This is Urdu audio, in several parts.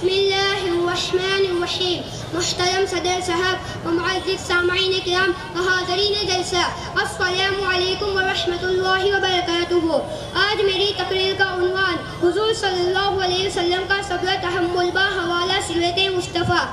بسم اللہ الرحمن الرحیم. محترم صدر صاحب و معزز سامعین کرام و حاضرین جلسہ، السلام علیکم ورحمۃ اللہ وبرکاتہ. آج میری تقریر کا عنوان حضور صلی اللہ علیہ وسلم کا صبر تحمل بحوالہ سیرت مصطفیٰ.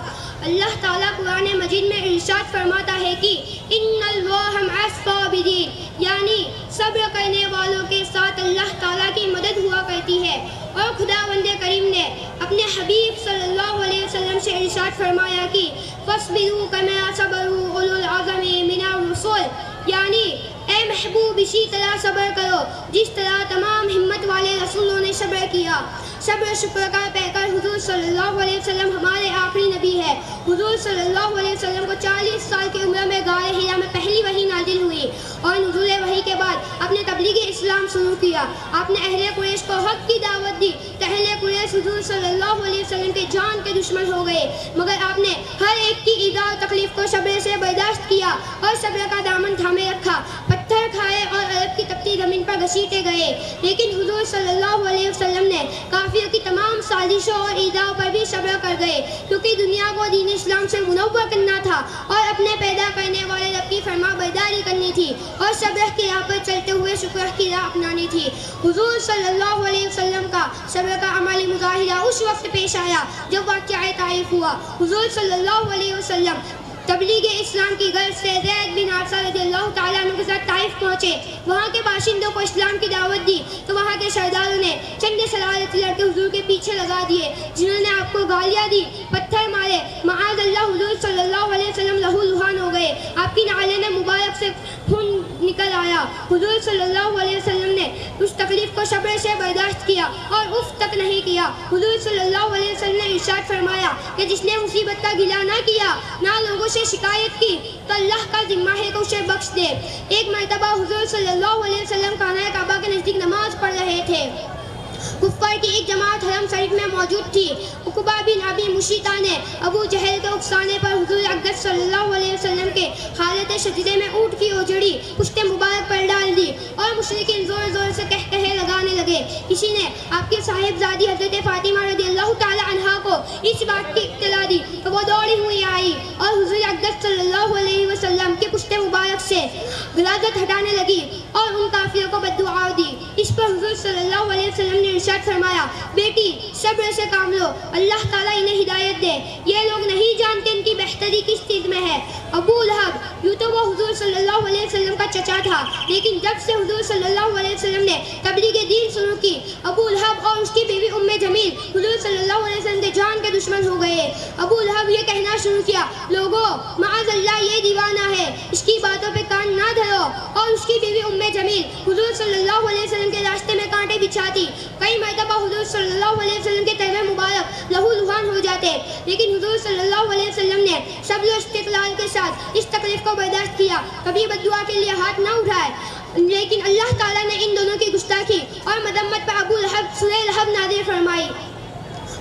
اللہ تعالیٰ قرآن مجید میں ارشاد فرماتا ہے کہ ان اللہ مع الصابرین، یعنی صبر کرنے والوں کے ساتھ اللہ تعالیٰ کی مدد ہوا کرتی ہے. اور خداوند کریم نے اپنے حبیب صلی اللہ علیہ وسلم سے ارشاد فرمایا کہ فاصبروا کما صبر اولو العزم من الرسل، یعنی اے محبوب اسی طرح صبر کرو جس طرح تمام ہمت والے رسولوں نے صبر کیا. صبر شکر کا پیکر حضور صلی اللہ علیہ وسلم ہمارے آخری نبی ہے. حضور صلی اللہ علیہ وسلم کو 40 سال کی عمر میں غار حرا میں پہلی وحی نازل ہوئی اور نزول وحی کے بعد اپنے تبلیغ اسلام شروع کیا. آپ نے اہل قریش کو حق کی دعوت دی. اہل قریش حضور صلی اللہ علیہ وسلم کے جان کے دشمن ہو گئے، مگر آپ نے ہر ایک کی ایذا اور تکلیف کو صبر سے برداشت کیا اور صبر کا دامن تھامے رکھا. پتھر کھائے اور عرب کی تپتی زمین پر گھسیٹے گئے، لیکن حضور صلی اللہ علیہ وسلم نے کافروں کی تمام سازشوں اور ایذاؤں پر بھی صبر کر گئے، کیونکہ دنیا کو دین اسلام سے منور کرنا تھا اور اپنے پیدا کرنے والے رب کی فرما برداری کرنی تھی اور صبر کی راہ پر چلتے ہوئے شکر کی راہ اپنانی تھی. حضور صلی اللہ علیہ وسلم کا صبر کا عملی مظاہرہ اس وقت پیش آیا جب واقعہ طائف ہوا. حضور صلی اللہ علیہ وسلم تبلیغ اسلام کی غرض سے زید بن حارثہ رضی اللہ تعالیٰ عنہ کے ساتھ طائف پہنچے. وہاں کے باشندوں کو اسلام کی دعوت دی تو وہاں کے سرداروں نے چند شرارتی لڑکے حضور کے پیچھے لگا دیے، جنہوں نے آپ کو گالیاں دی، پتھر مارے. معاذ اللہ حضور صلی اللہ علیہ وسلم لہو لہان ہو گئے، آپ کی نعلین مبارک سے خون نکل آیا. حضور صلی اللہ علیہ وسلم نے اس تکلیف کو صبر سے برداشت کیا اور اف تک نہیں کیا. حضور صلی اللہ علیہ وسلم نے ارشاد فرمایا کہ جس نے مصیبت کا گلہ نہ کیا، نہ لوگوں سے شکایت کی، تو اللہ کا ذمہ ہے کہ اسے بخش دے. ایک مرتبہ حضور صلی اللہ علیہ وسلم خانہ کعبہ کے نزدیک نماز پڑھ رہے تھے. کفار کی ایک جماعت حرم شریف میں موجود تھی. عقبہ بن ابی مشیطہ نے ابو جہل کے اکسانے پر حضور اقدس صلی اللہ علیہ وسلم کے حالت شدیدہ میں اونٹ کی اوجڑی پشت مبارک پر ڈال دی اور مشرکین زور زور سے کہے لگانے لگے. کسی نے آپ کی صاحبزادی حضرت فاطمہ رضی اللہ تعالی عنہا کو اس بات کی اطلاع دی تو وہ دوڑی ہوئی آئی اور حضور اقدس صلی اللہ علیہ وسلم کے پشت مبارک سے غلاظت ہٹانے لگی اور ان کافروں کو بد دعا دی. اس پر حضور صلی اللہ علیہ وسلم نے ارشاد فرمایا، بیٹی صبر سے کام لو، اللہ تعالیٰ انہیں ہدایت دے. یہ لوگ نہیں جانتے ان کی بہتری کس چیز میں ہے. ابو لہب، یوں تو وہ حضور صلی اللہ علیہ وسلم کا چچا تھا، لیکن جب سے حضور صلی اللہ علیہ وسلم نے تبلیغ دین شروع کی، ابو لہب اور اس کی بیوی ام جمیل حضور صلی اللہ علیہ وسلم کے جان کے دشمن ہو گئے. ابو لہب یہ کہنا شروع کیا، لوگوں معاذ اللہ یہ دیوانہ ہے، اس کی باتوں پہ کان نہ دھرو. اور اس کی بیوی ام جمیل حضور صلی اللہ علیہ وسلم کے راستے میں کانٹے بچھاتی. کئی مرتبہ حضور صلی اللہ علیہ وسلم کے تہوے مبارک لہو لہان ہو جاتے، لیکن حضور صلی اللہ علیہ وسلم نے صبر و استقلال کے ساتھ اس تکلیف کو برداشت کیا. کبھی بد دعا کے لیے ہاتھ نہ اٹھائے. لیکن اللہ تعالیٰ نے ان دونوں کی گستاخی اور مذمت پر ابو لہب سورہ لہب نازل فرمائی.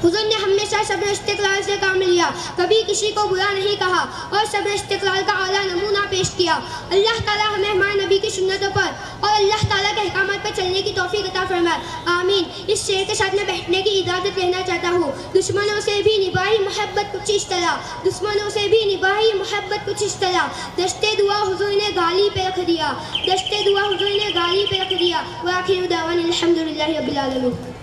حضور نے ہمیشہ صبر استقلال سے کام لیا، کبھی کسی کو برا نہیں کہا اور صبر استقلال کا اعلیٰ نمونہ پیش کیا. اللہ تعالیٰ ہمیں ہمارے نبی کی سنتوں پر اور اللہ تعالیٰ کے احکامات پر چلنے کی توفیق عطا فرمائے، آمین. اس شعر کے ساتھ میں بیٹھنے کی اجازت لینا چاہتا ہوں. دشمنوں سے بھی نباہی محبت کچھ اس طرح، دشمنوں سے بھی نباہی محبت کچھ اس طرح، دستے دعا حضور نے گالی پہ رکھ دیا، دستے دعا حضور نے گالی پہ رکھ دیا. وآخر دعوانا الحمدللہ رب العالمین.